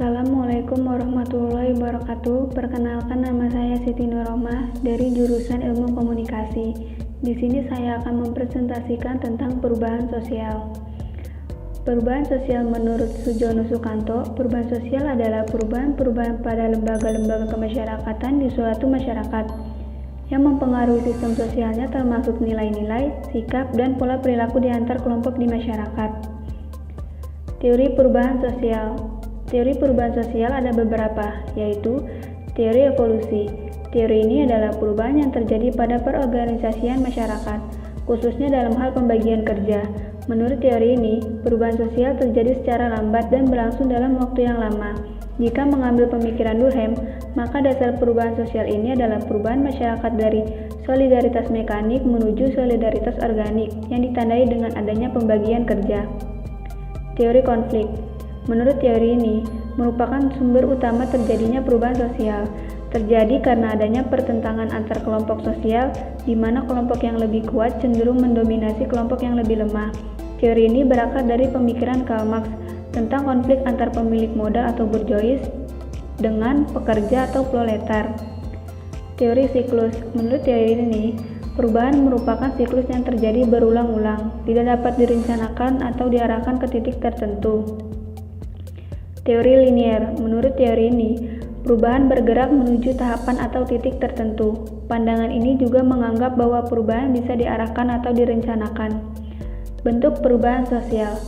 Assalamualaikum warahmatullahi wabarakatuh. Perkenalkan, nama saya Siti Nurrohmah dari jurusan Ilmu Komunikasi. Di sini saya akan mempresentasikan tentang perubahan sosial. Perubahan sosial menurut Sujono Sukanto, perubahan sosial adalah perubahan pada lembaga-lembaga kemasyarakatan di suatu masyarakat yang mempengaruhi sistem sosialnya, termasuk nilai-nilai, sikap, dan pola perilaku di antar kelompok di masyarakat. Teori perubahan sosial. Teori perubahan sosial ada beberapa, yaitu teori evolusi. Teori ini adalah perubahan yang terjadi pada perorganisasian masyarakat, khususnya dalam hal pembagian kerja. Menurut teori ini, perubahan sosial terjadi secara lambat dan berlangsung dalam waktu yang lama. Jika mengambil pemikiran Durkheim, maka dasar perubahan sosial ini adalah perubahan masyarakat dari solidaritas mekanik menuju solidaritas organik yang ditandai dengan adanya pembagian kerja. Teori konflik. Menurut teori ini, merupakan sumber utama terjadinya perubahan sosial. Terjadi karena adanya pertentangan antar kelompok sosial, di mana kelompok yang lebih kuat cenderung mendominasi kelompok yang lebih lemah. Teori ini berakar dari pemikiran Karl Marx tentang konflik antar pemilik modal atau bourgeois dengan pekerja atau proletar. Teori siklus. Menurut teori ini, perubahan merupakan siklus yang terjadi berulang-ulang, tidak dapat direncanakan atau diarahkan ke titik tertentu. Teori linier. Menurut teori ini, perubahan bergerak menuju tahapan atau titik tertentu. Pandangan ini juga menganggap bahwa perubahan bisa diarahkan atau direncanakan. Bentuk perubahan sosial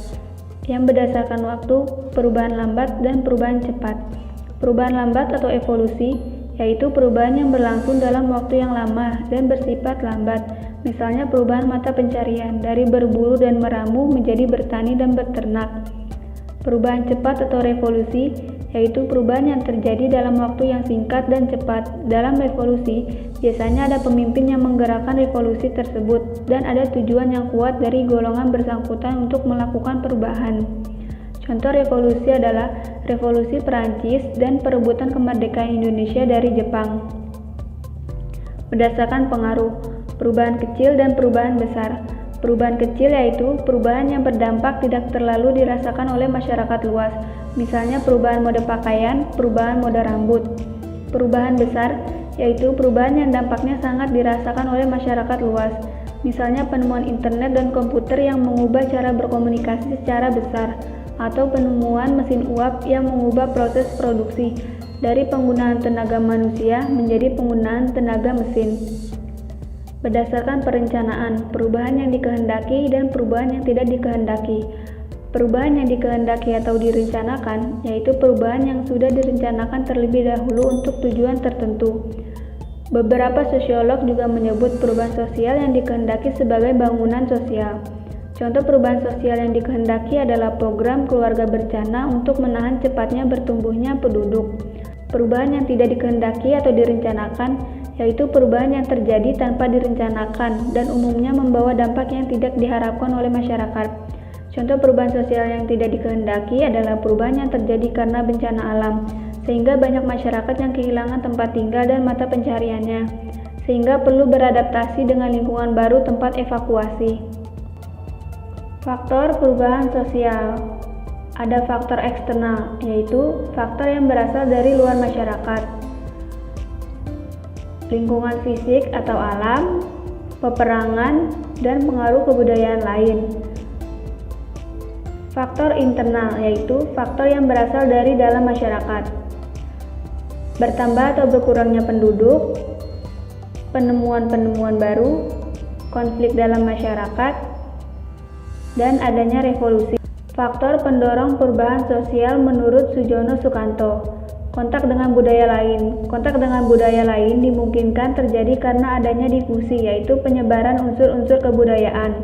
yang berdasarkan waktu, perubahan lambat, dan perubahan cepat. Perubahan lambat atau evolusi, yaitu perubahan yang berlangsung dalam waktu yang lama dan bersifat lambat. Misalnya perubahan mata pencarian dari berburu dan meramu menjadi bertani dan beternak. Perubahan cepat atau revolusi, yaitu perubahan yang terjadi dalam waktu yang singkat dan cepat. Dalam revolusi, biasanya ada pemimpin yang menggerakkan revolusi tersebut dan ada tujuan yang kuat dari golongan bersangkutan untuk melakukan perubahan. Contoh revolusi adalah revolusi Perancis dan perebutan kemerdekaan Indonesia dari Jepang. Berdasarkan pengaruh, perubahan kecil dan perubahan besar. Perubahan kecil yaitu perubahan yang berdampak tidak terlalu dirasakan oleh masyarakat luas, misalnya perubahan mode pakaian, perubahan mode rambut. Perubahan besar yaitu perubahan yang dampaknya sangat dirasakan oleh masyarakat luas, misalnya penemuan internet dan komputer yang mengubah cara berkomunikasi secara besar, atau penemuan mesin uap yang mengubah proses produksi dari penggunaan tenaga manusia menjadi penggunaan tenaga mesin. Berdasarkan perencanaan, perubahan yang dikehendaki dan perubahan yang tidak dikehendaki. Perubahan yang dikehendaki atau direncanakan, yaitu perubahan yang sudah direncanakan terlebih dahulu untuk tujuan tertentu. Beberapa sosiolog juga menyebut perubahan sosial yang dikehendaki sebagai bangunan sosial. Contoh perubahan sosial yang dikehendaki adalah program keluarga berencana untuk menahan cepatnya bertumbuhnya penduduk. Perubahan yang tidak dikehendaki atau direncanakan, yaitu perubahan yang terjadi tanpa direncanakan dan umumnya membawa dampak yang tidak diharapkan oleh masyarakat. Contoh perubahan sosial yang tidak dikehendaki adalah perubahan yang terjadi karena bencana alam, sehingga banyak masyarakat yang kehilangan tempat tinggal dan mata pencariannya, sehingga perlu beradaptasi dengan lingkungan baru tempat evakuasi. Faktor perubahan sosial. Ada faktor eksternal, yaitu faktor yang berasal dari luar masyarakat. Lingkungan fisik atau alam, peperangan, dan pengaruh kebudayaan lain. Faktor internal, yaitu faktor yang berasal dari dalam masyarakat. Bertambah atau berkurangnya penduduk, penemuan-penemuan baru, konflik dalam masyarakat, dan adanya revolusi. Faktor pendorong perubahan sosial menurut Sujono Sukanto. Kontak dengan budaya lain. Kontak dengan budaya lain dimungkinkan terjadi karena adanya difusi, yaitu penyebaran unsur-unsur kebudayaan.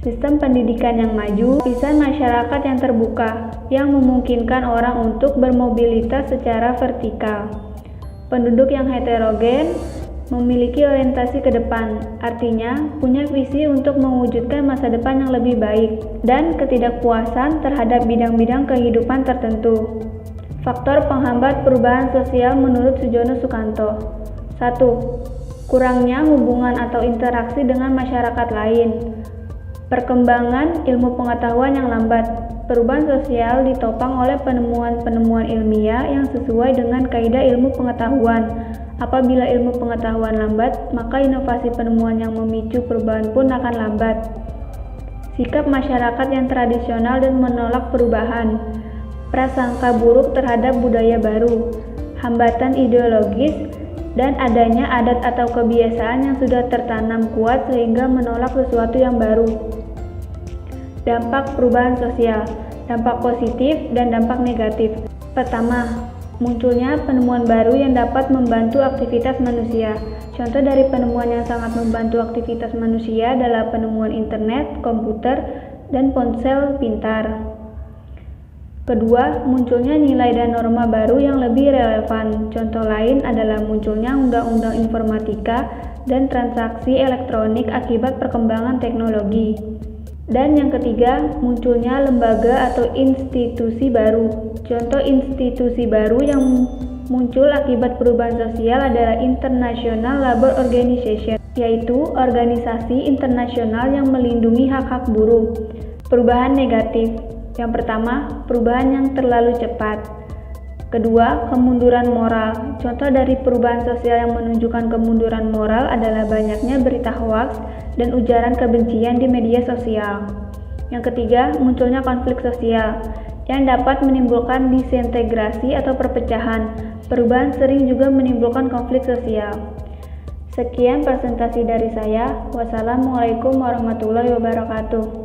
Sistem pendidikan yang maju, lapisan masyarakat yang terbuka, yang memungkinkan orang untuk bermobilitas secara vertikal. Penduduk yang heterogen, memiliki orientasi ke depan, artinya punya visi untuk mewujudkan masa depan yang lebih baik, dan ketidakpuasan terhadap bidang-bidang kehidupan tertentu. Faktor penghambat perubahan sosial menurut Sujono Sukanto. 1. Kurangnya hubungan atau interaksi dengan masyarakat lain. Perkembangan ilmu pengetahuan yang lambat. Perubahan sosial ditopang oleh penemuan-penemuan ilmiah yang sesuai dengan kaidah ilmu pengetahuan. Apabila ilmu pengetahuan lambat, maka inovasi penemuan yang memicu perubahan pun akan lambat. Sikap masyarakat yang tradisional dan menolak perubahan. Prasangka buruk terhadap budaya baru. Hambatan ideologis dan adanya adat atau kebiasaan yang sudah tertanam kuat sehingga menolak sesuatu yang baru. Dampak perubahan sosial, dampak positif dan dampak negatif. Pertama, munculnya penemuan baru yang dapat membantu aktivitas manusia. Contoh dari penemuan yang sangat membantu aktivitas manusia adalah penemuan internet, komputer, dan ponsel pintar. Kedua, munculnya nilai dan norma baru yang lebih relevan. Contoh lain adalah munculnya undang-undang informatika dan transaksi elektronik akibat perkembangan teknologi. Dan yang ketiga, munculnya lembaga atau institusi baru. Contoh institusi baru yang muncul akibat perubahan sosial adalah International Labour Organization, yaitu organisasi internasional yang melindungi hak-hak buruh. Perubahan negatif. Yang pertama, perubahan yang terlalu cepat. Kedua, kemunduran moral. Contoh dari perubahan sosial yang menunjukkan kemunduran moral adalah banyaknya berita hoaks dan ujaran kebencian di media sosial. Yang ketiga, munculnya konflik sosial yang dapat menimbulkan disintegrasi atau perpecahan. Perubahan sering juga menimbulkan konflik sosial. Sekian presentasi dari saya. Wassalamualaikum warahmatullahi wabarakatuh.